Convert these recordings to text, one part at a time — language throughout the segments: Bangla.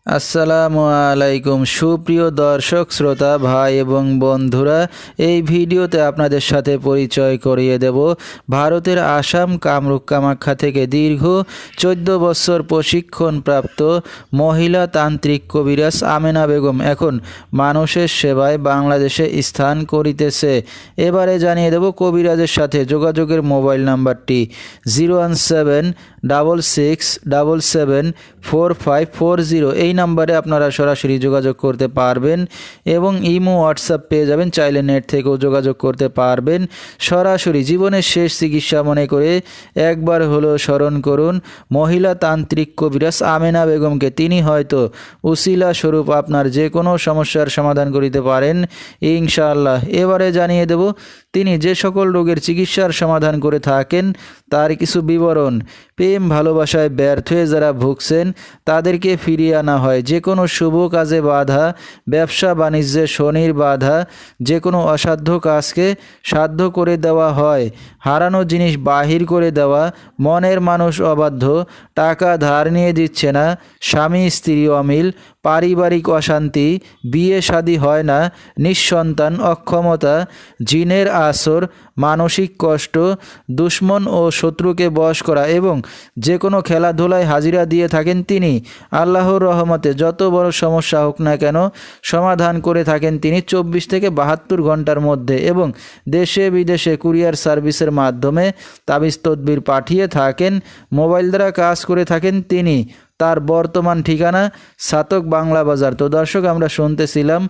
আসসালামু আলাইকুম সুপ্রিয় দর্শক শ্রোতা ভাই এবং বন্ধুরা, এই ভিডিওতে আপনাদের সাথে পরিচয় করিয়ে দেব ভারতের আসাম কামরূপ কামাখ্যা থেকে দীর্ঘ 14 বছর প্রশিক্ষণপ্রাপ্ত মহিলা তান্ত্রিক কবিরাজ আমেনা বেগম এখন মানুষের সেবায় বাংলাদেশে স্থান করিতেছে। এবারে জানিয়ে দেব কবিরাজের সাথে যোগাযোগের মোবাইল নাম্বারটি 01767774540। এই নাম্বারে আপনারা সরাসরি যোগাযোগ করতে পারবেন এবং ইমো হোয়াটসঅ্যাপ পেয়ে যাবেন, চাইলে নেট থেকেও যোগাযোগ করতে পারবেন। সরাসরি জীবনের শেষ চিকিৎসা মনে করে একবার হলেও স্মরণ করুন মহিলা তান্ত্রিক কবিরাজ আমেনা বেগমকে। তিনি হয়তো উসিলা স্বরূপ আপনার যে কোনো সমস্যার সমাধান করিতে পারেন ইনশাআল্লাহ। এবারে জানিয়ে দেব তিনি যে সকল রোগের চিকিৎসার সমাধান করে থাকেন তার কিছু বিবরণ। প্রেম ভালোবাসায় ব্যর্থ হয়ে যারা ভুগছেন তাদেরকে ফিরিয়ে আনা হয়, যে কোনো শুভ কাজে বাধা, ব্যবসা বাণিজ্যে শনির বাধা, যে কোনো অসাধ্য কাজকে সাধ্য করে দেওয়া হয়, হারানো জিনিস বাহির করে দেওয়া, মনের মানুষ অবাধ্য, টাকা ধার নিয়ে দিচ্ছে না, স্বামী স্ত্রী অমিল, পারিবারিক অশান্তি, বিয়ে শাদী হয় না, নিঃসন্তান, অক্ষমতা, জিনের আসর, মানসিক কষ্ট, দুশ্মন ও শত্রুকে বশ করা এবং যে কোনো খেলাধুলায় হাজিরা দিয়ে থাকেন তিনি। আল্লাহর রহমতে যত বড় সমস্যা হোক না কেন সমাধান করে থাকেন তিনি 24 থেকে 72 ঘন্টার মধ্যে এবং দেশে বিদেশে কুরিয়ার সার্ভিসের মাধ্যমে তাবিজ তদবির পাঠিয়ে থাকেন। মোবাইল দ্বারা কাজ করে থাকেন তিনি। তার বর্তমান ঠিকানা সাতক বাংলা বাজার। তো দর্শক, আমরা শুনতেছিলাম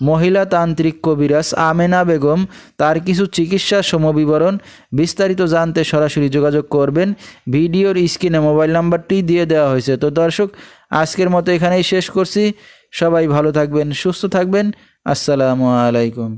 মহিলা তান্ত্রিক কবিরাজ আমেনা বেগম, তার কিছু চিকিৎসা সমবিবরণ। বিস্তারিত জানতে সরাসরি যোগাযোগ করবেন, ভিডিওর স্ক্রিনে মোবাইল নাম্বারটি দিয়ে দেওয়া হয়েছে। তো দর্শক, আজকের মতো এখানেই শেষ করছি। সবাই ভালো থাকবেন, সুস্থ থাকবেন। আসসালামু আলাইকুম।